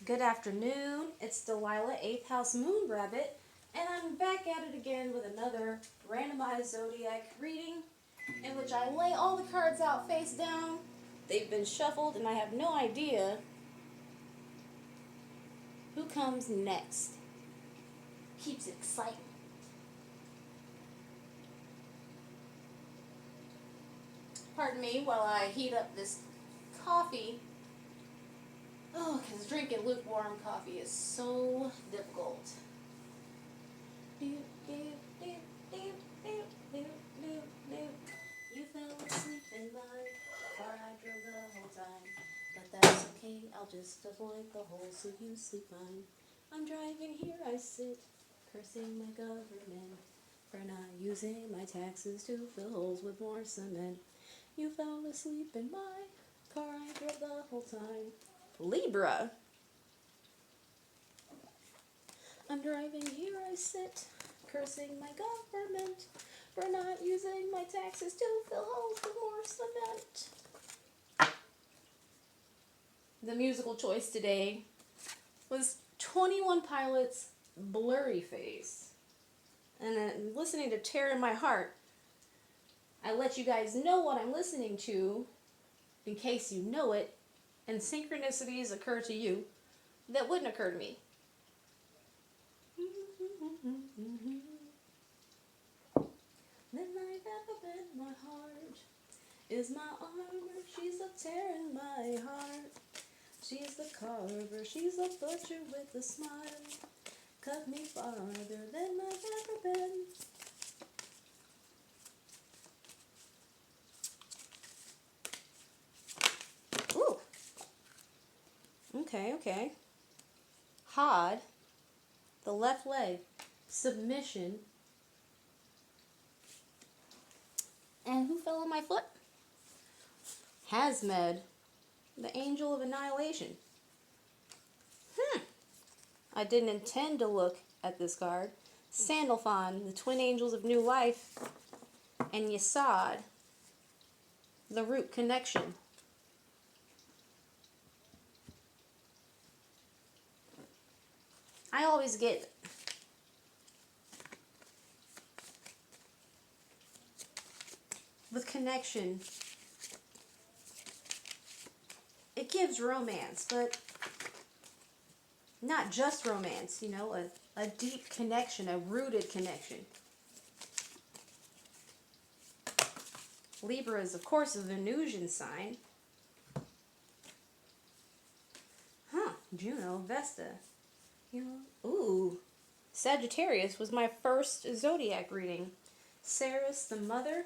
Good afternoon. It's Delilah, 8th House Moon Rabbit, and I'm back at it again with another randomized zodiac reading in which I lay all the cards out face down. They've been shuffled, and I have no idea who comes next. Keeps it exciting. Pardon me while I heat up this coffee. Oh, because drinking lukewarm coffee is so difficult. You fell asleep in my car, I drove the whole time. But that's okay, I'll just avoid the hole so you sleep fine. I'm driving, here I sit, cursing my government for not using my taxes to fill holes with more cement. You fell asleep in my car, I drove the whole time. Libra. I'm driving, here I sit, cursing my government for not using my taxes to fill holes with more cement. The musical choice today was 21 Pilots' Blurry Face. And then listening to Tear in My Heart, I let you guys know what I'm listening to in case you know it, and synchronicities occur to you that wouldn't occur to me. The knife at the bend my heart is my armor, she's a tear in my heart. She's the carver, she's a butcher with a smile. Cut me farther than I've ever been. Ooh. Okay. Hod, the left leg, submission. And who fell on my foot? Hazmed, the angel of annihilation. I didn't intend to look at this card. Sandalphon, the twin angels of new life. And Yesod, the root connection. I always get with connection, it gives romance, but not just romance, a deep connection, a rooted connection. Libra is, of course, a Venusian sign. Juno, Vesta. Ooh. Sagittarius was my first zodiac reading. Ceres, the mother.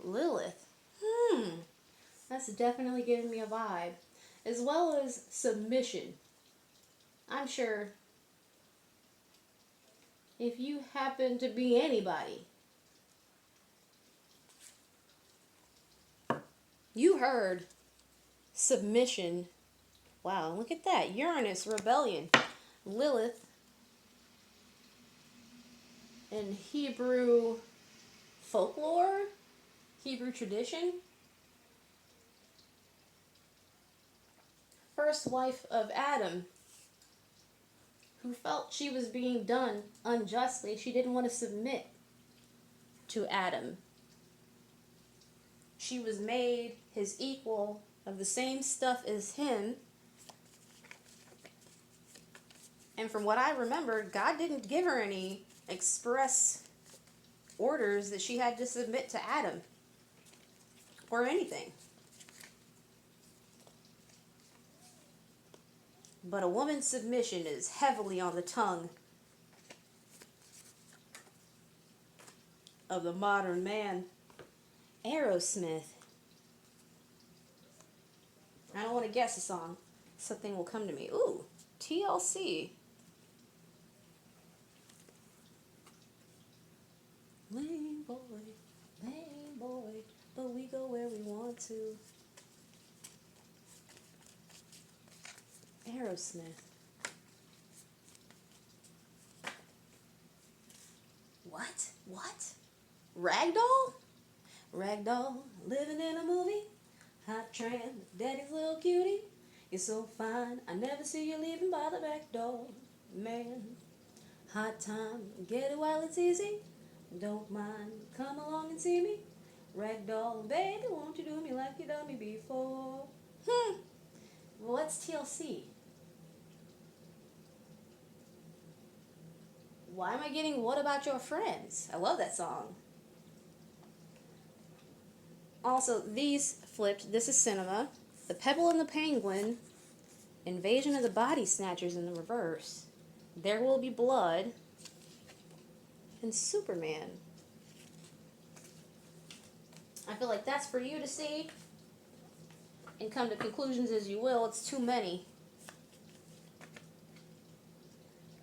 Lilith. That's definitely giving me a vibe. As well as submission. I'm sure if you happen to be anybody, you heard submission. Wow, look at that. Uranus, rebellion. Lilith, in Hebrew folklore, Hebrew tradition, first wife of Adam, who felt she was being done unjustly. She didn't want to submit to Adam. She was made his equal, of the same stuff as him. And from what I remember, God didn't give her any express orders that she had to submit to Adam or anything. But a woman's submission is heavily on the tongue of the modern man. Aerosmith. I don't want to guess a song. Something will come to me. Ooh, TLC. Lame boy, but we go where we want to. Aerosmith. What? Ragdoll? Ragdoll, living in a movie. Hot tramp, daddy's little cutie. You're so fine, I never see you leaving by the back door. Man, hot time, get it while it's easy. Don't mind, come along and see me. Ragdoll, baby, won't you do me like you done me before? Well, what's TLC? Why am I getting What About Your Friends? I love that song. Also, these flipped. This is Cinema. The Pebble and the Penguin. Invasion of the Body Snatchers in the reverse. There Will Be Blood. And Superman. I feel like that's for you to see and come to conclusions as you will. It's too many.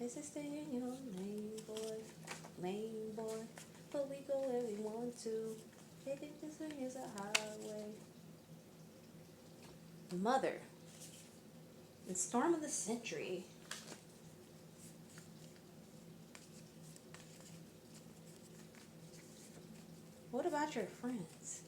Is this stay in your lane, boy, but we go where we want to. They think this thing is a highway. Mother. And Storm of the Century. What About Your Friends?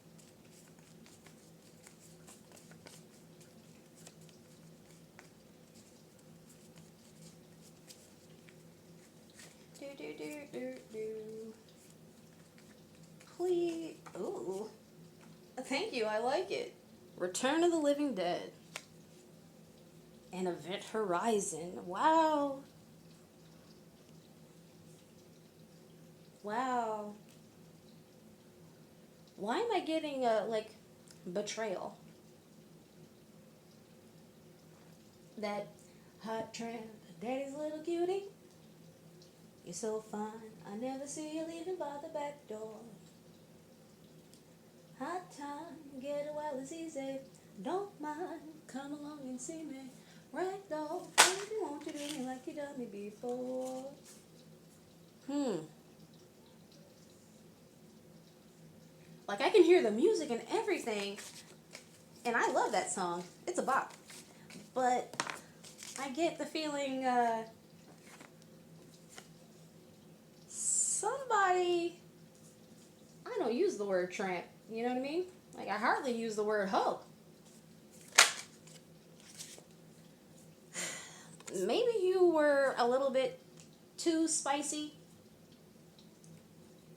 Do. Please. Ooh. Thank you, I like it. Return of the Living Dead. And Event Horizon. Wow. Wow. Why am I getting Betrayal? That hot tramp, daddy's little cutie. You're so fine, I never see you leaving by the back door. Hot time, get it while it's easy. Don't mind, come along and see me. Right though, baby, won't you do me like you done me before? Like, I can hear the music and everything, and I love that song. It's a bop. But I get the feeling, somebody, I don't use the word tramp, you know what I mean? Like, I hardly use the word hoe. Maybe you were a little bit too spicy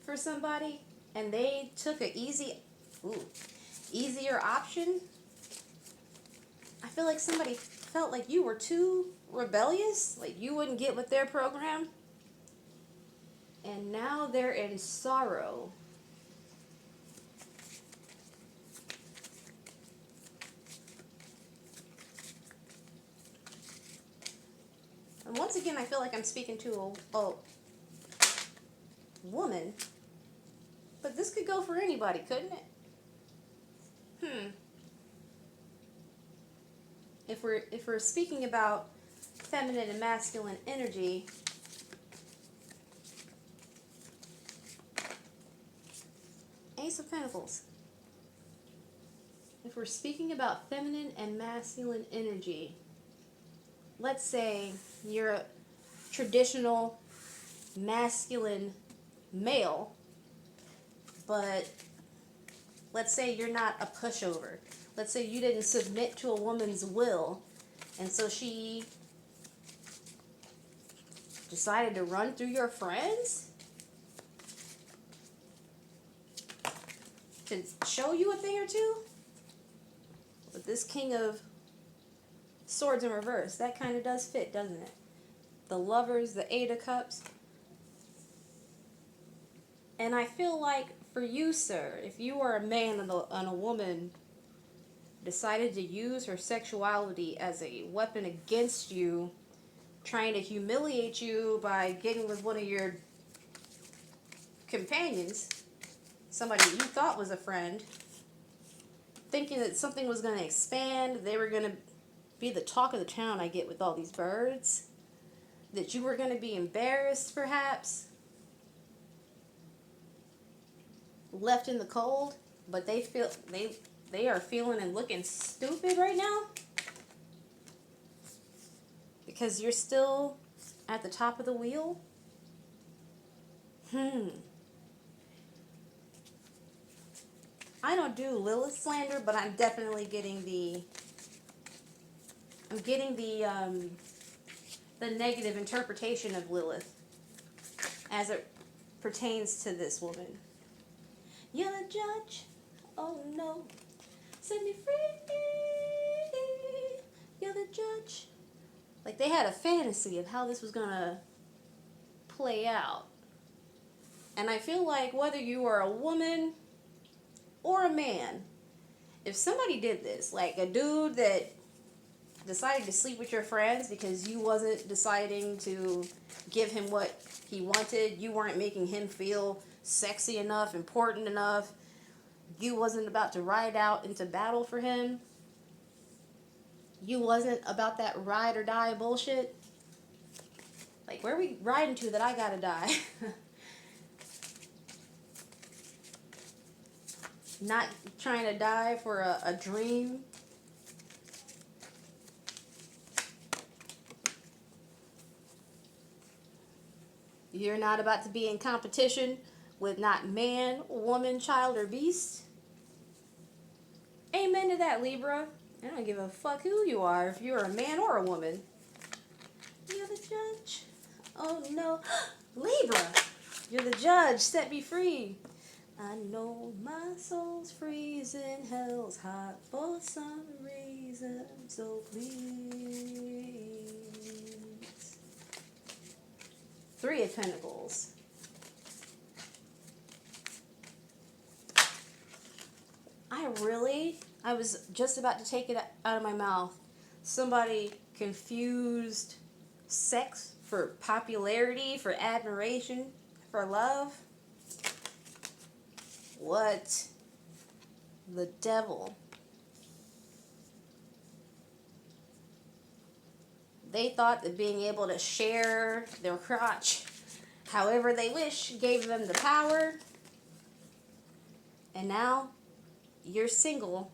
for somebody, and they took an easier option. I feel like somebody felt like you were too rebellious, like you wouldn't get with their program, and now they're in sorrow. And once again, I feel like I'm speaking to a woman, but this could go for anybody, couldn't it? If we're speaking about feminine and masculine energy, Ace of Pentacles. If we're speaking about feminine and masculine energy, let's say you're a traditional masculine male, but let's say you're not a pushover. Let's say you didn't submit to a woman's will, and so she decided to run through your friends to show you a thing or two. With this King of Swords in reverse, that kind of does fit, doesn't it? The Lovers, the Eight of Cups. And I feel like for you, sir, if you are a man and a woman decided to use her sexuality as a weapon against you, trying to humiliate you by getting with one of your companions, somebody you thought was a friend, thinking that something was going to expand, they were going to be the talk of the town, I get with all these birds, that you were going to be embarrassed perhaps, left in the cold, but they are feeling and looking stupid right now because you're still at the top of the wheel. I don't do Lilith slander, but I'm definitely getting the negative interpretation of Lilith as it pertains to this woman. You're the judge. Oh no. Set me free. You're the judge. Like they had a fantasy of how this was gonna play out. And I feel like whether you are a woman or a man, if somebody did this, like a dude that decided to sleep with your friends because you wasn't deciding to give him what he wanted, you weren't making him feel sexy enough, important enough, you wasn't about to ride out into battle for him, you wasn't about that ride or die bullshit, like where are we riding to that I gotta die? Not trying to die for a dream. You're not about to be in competition with not man, woman, child, or beast. Amen to that, Libra. I don't give a fuck who you are, if you're a man or a woman. You're the judge. Oh no. Libra, you're the judge. Set me free. I know my soul's freezing, hell's hot for some reason, so please. Three of Pentacles. I was just about to take it out of my mouth. Somebody confused sex for popularity, for admiration, for love. What the devil? They thought that being able to share their crotch however they wish gave them the power. And now you're single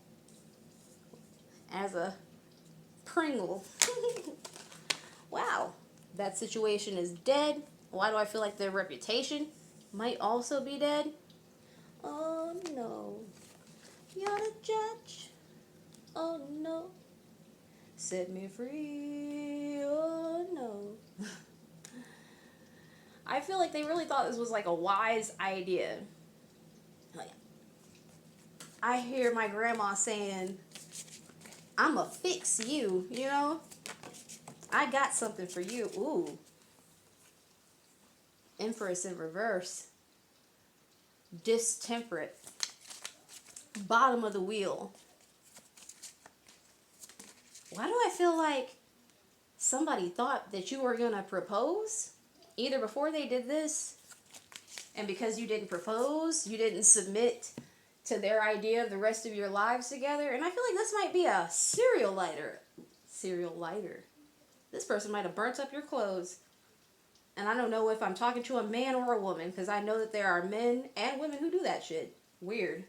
as a Pringle. Wow, that situation is dead. Why do I feel like their reputation might also be dead? Oh no, you're the judge. Oh no, set me free. Oh no. I feel like they really thought this was like a wise idea. Like, I hear my grandma saying, I'ma fix you, you know? I got something for you. Ooh. Empress in reverse. Distemperate. Bottom of the wheel. Why do I feel like somebody thought that you were gonna propose? Either before they did this, and because you didn't propose, you didn't submit to their idea of the rest of your lives together. And I feel like this might be a serial lighter. Serial lighter. This person might have burnt up your clothes. And I don't know if I'm talking to a man or a woman, because I know that there are men and women who do that shit. Weird.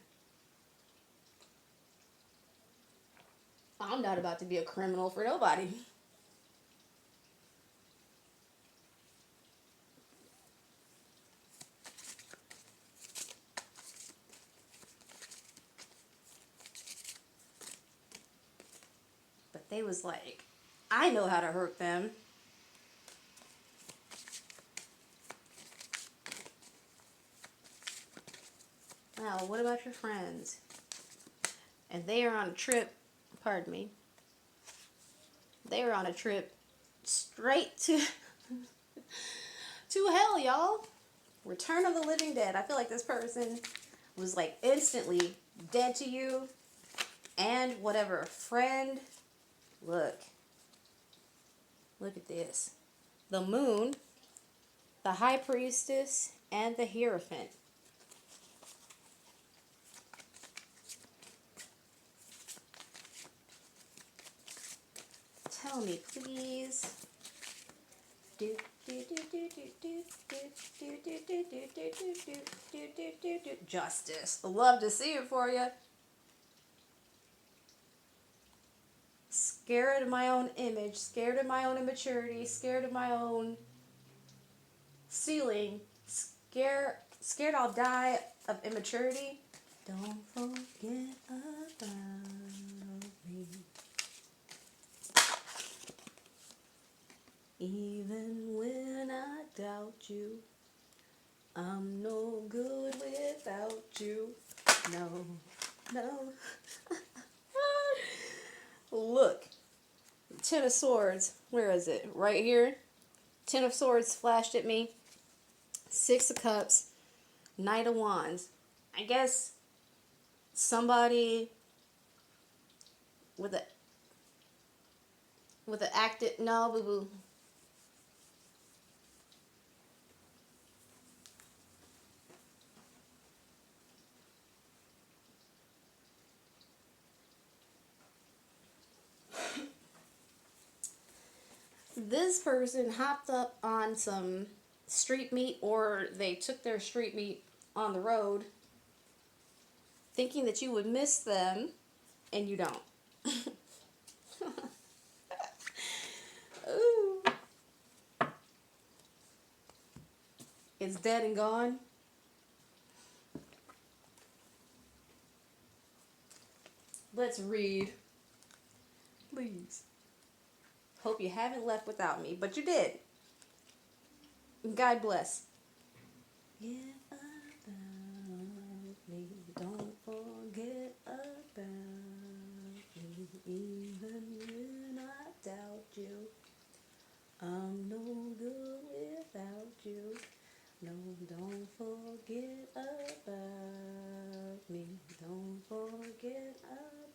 I'm not about to be a criminal for nobody. But they was like, I know how to hurt them. Now, what about your friends? And they are on a trip, pardon me, they are on a trip straight to hell, y'all. Return of the Living Dead. I feel like this person was like instantly dead to you. And whatever friend, look at this. The Moon, the High Priestess, and the Hierophant. Tell me, please. Justice. Love to see it for you. Scared of my own image, scared of my own immaturity, scared of my own ceiling, scared I'll die of immaturity. Don't forget about me. Even when I doubt you, I'm no good without you. No, no. Look, Ten of Swords. Where is it? Right here. Ten of Swords flashed at me. Six of Cups. Knight of Wands. I guess somebody with a active, no, boo boo. This person hopped up on some street meat, or they took their street meat on the road thinking that you would miss them, and you don't. Ooh. It's dead and gone. Let's read. Please. Hope you haven't left without me, but you did. God bless. Yeah, about me. Don't forget about me. Even when I doubt you, I'm no good without you. No, don't forget about me. Don't forget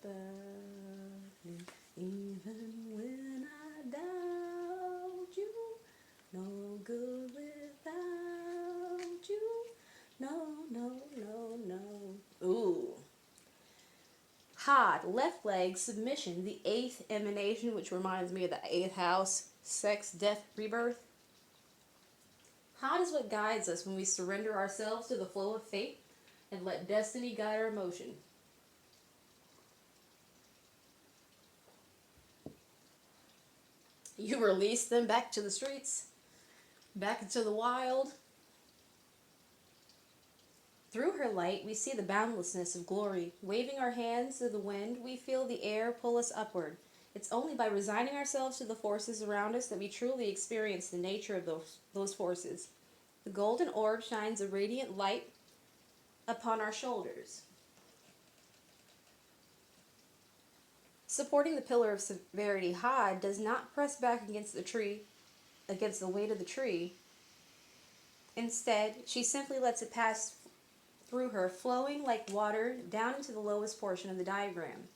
about me. Even when I doubt you, no good without you. No, no, no, no. Ooh. Hod, left leg, submission, the eighth emanation, which reminds me of the eighth house, sex, death, rebirth. Hod is what guides us when we surrender ourselves to the flow of fate and let destiny guide our motion. You release them back to the streets, back into the wild. Through her light, we see the boundlessness of glory. Waving our hands to the wind, we feel the air pull us upward. It's only by resigning ourselves to the forces around us that we truly experience the nature of those forces. The golden orb shines a radiant light upon our shoulders. Supporting the pillar of severity, Hod does not press back against the weight of the tree. Instead, she simply lets it pass through her, flowing like water down into the lowest portion of the diagram.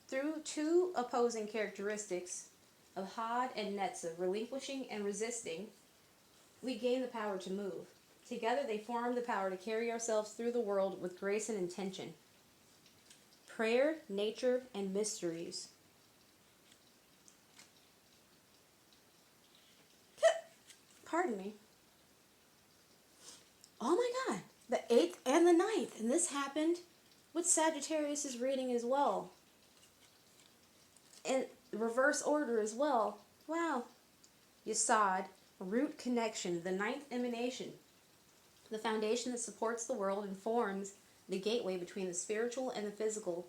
Through two opposing characteristics of Hod and Netza, relinquishing and resisting, we gain the power to move. Together they form the power to carry ourselves through the world with grace and intention. Prayer, nature, and mysteries. Pardon me. Oh my God, the 8th and the 9th. And this happened with Sagittarius' reading as well. In reverse order as well. Wow. Yesod, root connection, the 9th emanation. The foundation that supports the world and forms the gateway between the spiritual and the physical.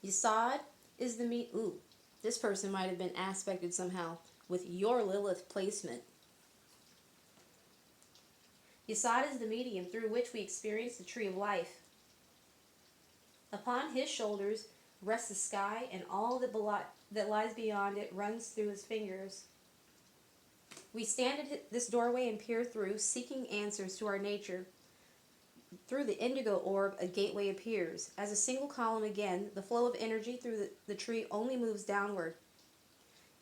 Yesod is the meat. Ooh, this person might have been aspected somehow with your Lilith placement. Yesod is the medium through which we experience the tree of life. Upon his shoulders rests the sky, and all that lies beyond it runs through his fingers. We stand at this doorway and peer through, seeking answers to our nature. Through the indigo orb, a gateway appears. As a single column again, the flow of energy through the tree only moves downward.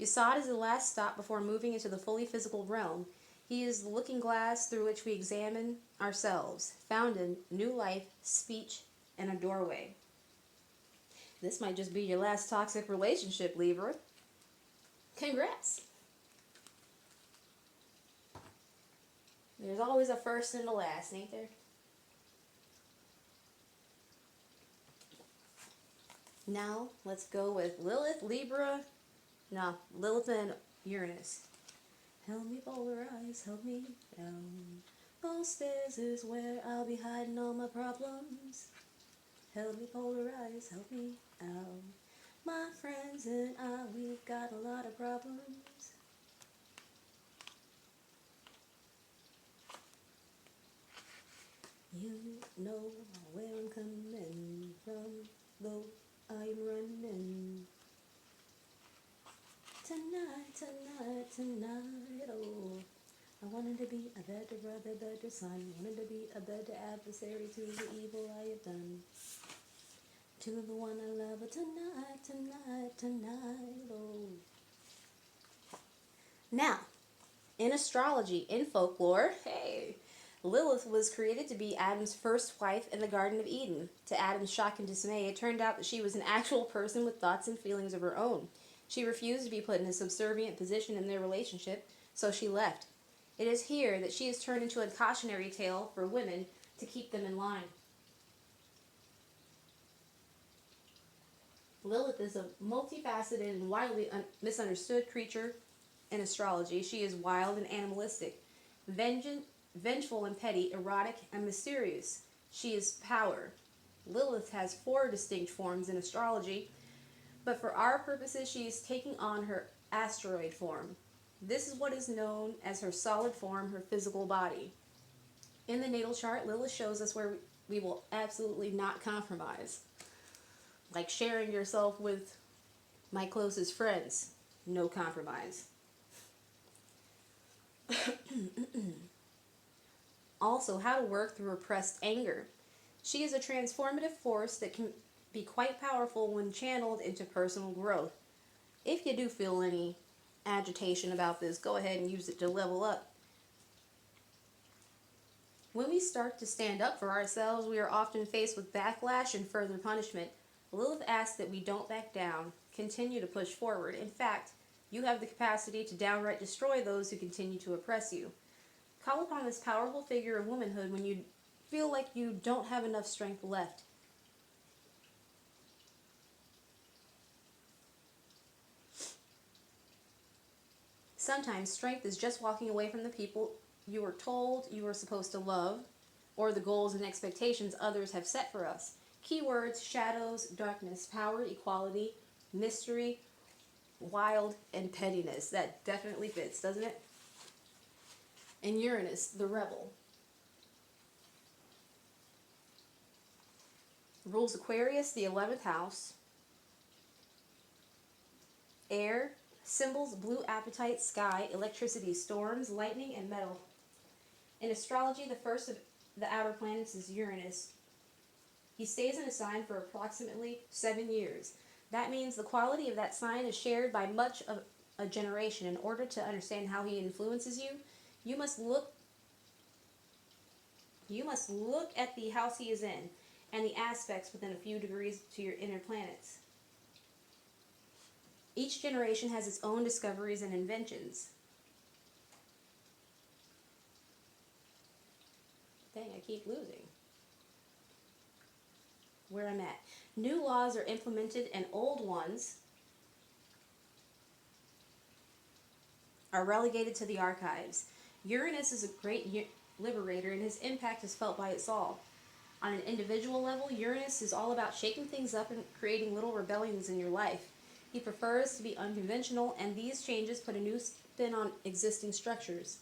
Yesod is the last stop before moving into the fully physical realm. He is the looking glass through which we examine ourselves, found in new life, speech, and a doorway. This might just be your last toxic relationship, Libra. Congrats! There's always a first and a last, ain't there? Now, let's go with Lilith, Libra. No, Lilith and Uranus. Help me polarize, help me down. All stairs is where I'll be hiding all my problems. Help me polarize, help me out. My friends and I, we've got a lot of problems. You know where I'm coming from, though I'm running. Tonight, oh. I wanted to be a better brother, better son. Wanted to be a better adversary to the evil I have done. To the one I love, but tonight, oh. Now, in astrology, in folklore, hey, Lilith was created to be Adam's first wife in the Garden of Eden. To Adam's shock and dismay, it turned out that she was an actual person with thoughts and feelings of her own. She refused to be put in a subservient position in their relationship, so she left. It is here that she is turned into a cautionary tale for women to keep them in line. Lilith is a multifaceted and widely misunderstood creature in astrology. She is wild and animalistic, vengeful and petty, erotic and mysterious. She is power. Lilith has 4 distinct forms in astrology, but for our purposes she is taking on her asteroid form. This is what is known as her solid form, her physical body. In the natal chart, Lilith shows us where we will absolutely not compromise. Like sharing yourself with my closest friends. No compromise. Also, how to work through repressed anger. She is a transformative force that can be quite powerful when channeled into personal growth. If you do feel any agitation about this, go ahead and use it to level up. When we start to stand up for ourselves, we are often faced with backlash and further punishment. Lilith asks that we don't back down, continue to push forward. In fact, you have the capacity to downright destroy those who continue to oppress you. Call upon this powerful figure of womanhood when you feel like you don't have enough strength left. Sometimes strength is just walking away from the people you were told you were supposed to love, or the goals and expectations others have set for us. Keywords: shadows, darkness, power, equality, mystery, wild, and pettiness. That definitely fits, doesn't it? And Uranus, the rebel. Rules Aquarius, the 11th house. Air, symbols: blue appetite, sky, electricity, storms, lightning, and metal. In astrology, the first of the outer planets is Uranus. He stays in a sign for approximately 7 years. That means the quality of that sign is shared by much of a generation. In order to understand how he influences you, you must look at the house he is in and the aspects within a few degrees to your inner planets. Each generation has its own discoveries and inventions. Dang, I keep losing where I'm at. New laws are implemented and old ones are relegated to the archives. Uranus is a great liberator, and his impact is felt by us all. On an individual level, Uranus is all about shaking things up and creating little rebellions in your life. He prefers to be unconventional, and these changes put a new spin on existing structures.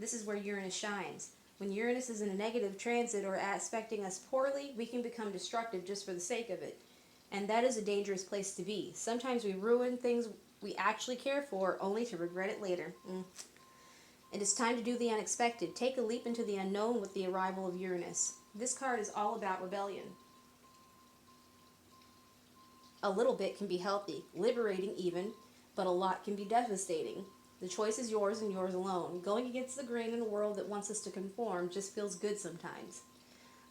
This is where Uranus shines. When Uranus is in a negative transit or aspecting us poorly, we can become destructive just for the sake of it. And that is a dangerous place to be. Sometimes we ruin things we actually care for, only to regret it later. It is time to do the unexpected. Take a leap into the unknown with the arrival of Uranus. This card is all about rebellion. A little bit can be healthy, liberating even, but a lot can be devastating. The choice is yours and yours alone. Going against the grain in a world that wants us to conform just feels good sometimes.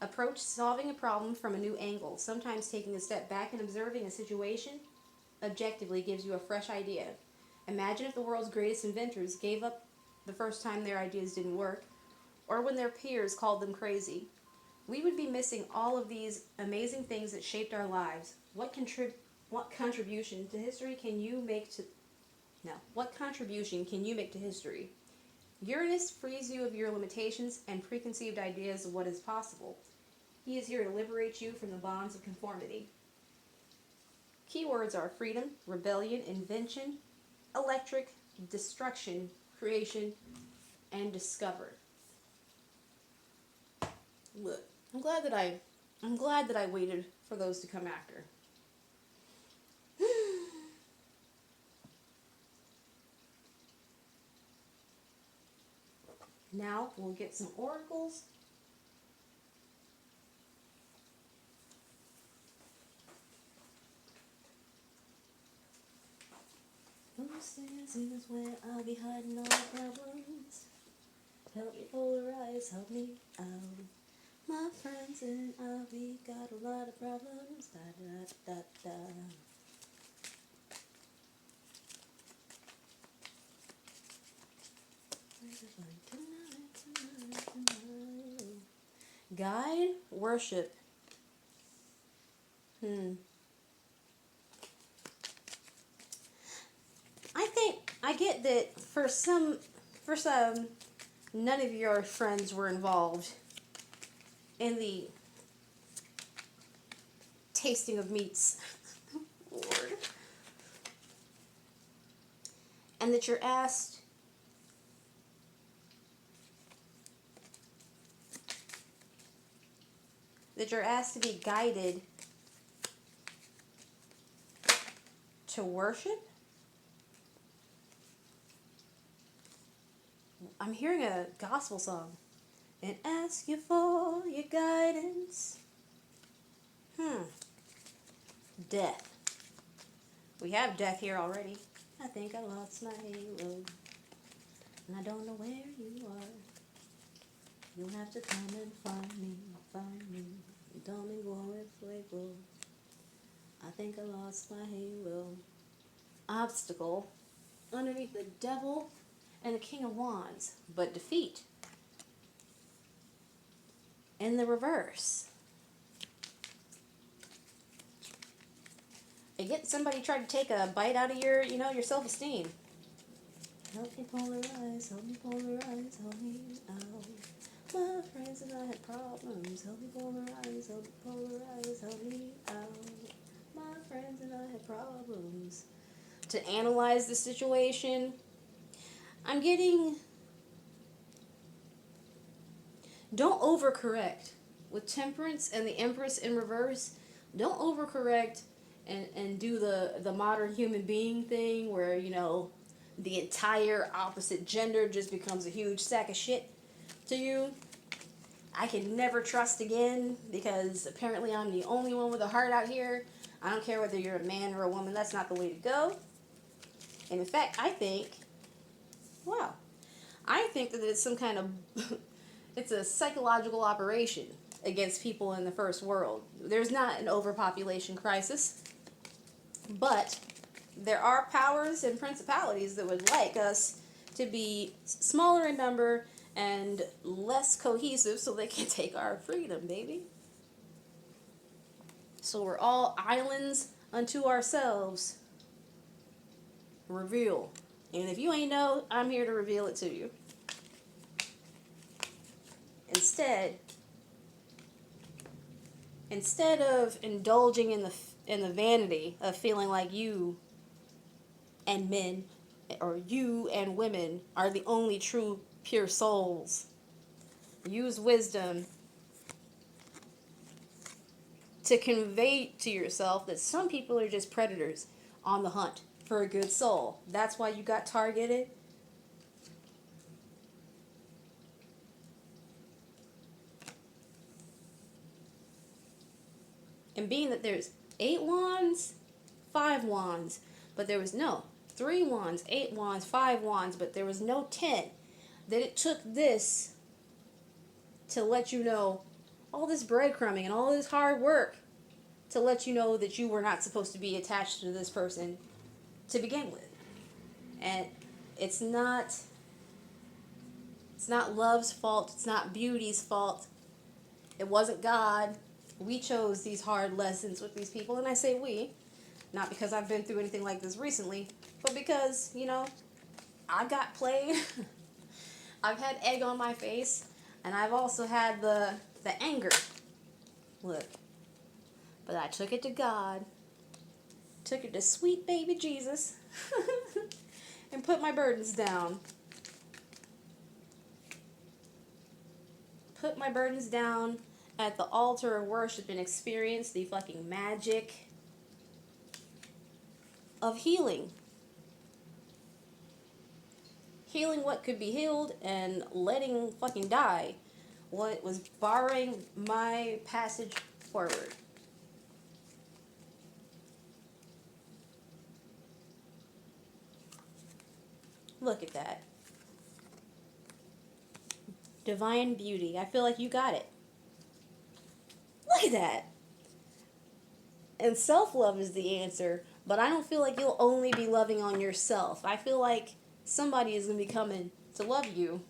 Approach solving a problem from a new angle. Sometimes taking a step back and observing a situation objectively gives you a fresh idea. Imagine if the world's greatest inventors gave up the first time their ideas didn't work, or when their peers called them crazy. We would be missing all of these amazing things that shaped our lives. What contribution to history can you make to What contribution can you make to history? Uranus frees you of your limitations and preconceived ideas of what is possible. He is here to liberate you from the bonds of conformity. Keywords are freedom, rebellion, invention, electric, destruction, creation, and discover. Look, I'm glad that I waited for those to come after. Now we'll get some oracles. Upstairs is where I'll be hiding all the problems. Help me polarize, help me out. My friends and I, we got a lot of problems. Da da da da. Tonight. Guide, worship. I get that for some, none of your friends were involved in the tasting of meats. Lord. And that you're asked to be guided to worship. I'm hearing a gospel song. And ask you for your guidance. Death. We have death here already. I think I lost my halo. And I don't know where you are. You'll have to come and find me. Domingo and fuego. I think I lost my halo. Obstacle. Underneath the devil and the King of Wands, but defeat. In the reverse. Again, somebody tried to take a bite out of your self-esteem. Help me polarize, help me out. My friends and I had problems. Help me polarize, help me out. My friends and I had problems. To analyze the situation, I'm getting... Don't overcorrect. With Temperance and the Empress in reverse, don't overcorrect and do the modern human being thing where, the entire opposite gender just becomes a huge sack of shit to you. I can never trust again because apparently I'm the only one with a heart out here. I don't care whether you're a man or a woman. That's not the way to go. And in fact, I think that it's some kind of... it's a psychological operation against people in the first world. There's not an overpopulation crisis, but there are powers and principalities that would like us to be smaller in number and less cohesive so they can take our freedom, baby. So we're all islands unto ourselves. Reveal. And if you ain't know, I'm here to reveal it to you. Instead of indulging in the vanity of feeling like you and men or you and women are the only true pure souls, use wisdom to convey to yourself that some people are just predators on the hunt for a good soul. That's why you got targeted. And being that there's 8 wands, 5 wands, but there was no 3 wands, 8 wands, 5 wands, but there was no 10. That it took this to let you know, all this breadcrumbing and all this hard work to let you know that you were not supposed to be attached to this person to begin with. And it's not love's fault, it's not beauty's fault. It wasn't God. We chose these hard lessons with these people, and I say we, not because I've been through anything like this recently, but because, I got played. I've had egg on my face, and I've also had the anger I took it to God, took it to sweet baby Jesus, and put my burdens down. Put my burdens down at the altar of worship and experience the fucking magic of healing. Healing what could be healed and letting fucking die what was barring my passage forward. Look at that. Divine beauty. I feel like you got it. Look at that. And self-love is the answer, but I don't feel like you'll only be loving on yourself. I feel like somebody is going to be coming to love you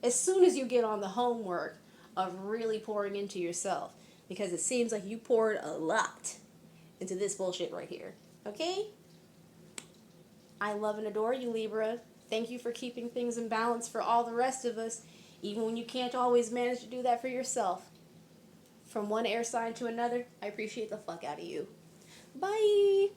as soon as you get on the homework of really pouring into yourself, because it seems like you poured a lot into this bullshit right here. Okay? I love and adore you, Libra. Thank you for keeping things in balance for all the rest of us, even when you can't always manage to do that for yourself. From one air sign to another, I appreciate the fuck out of you. Bye!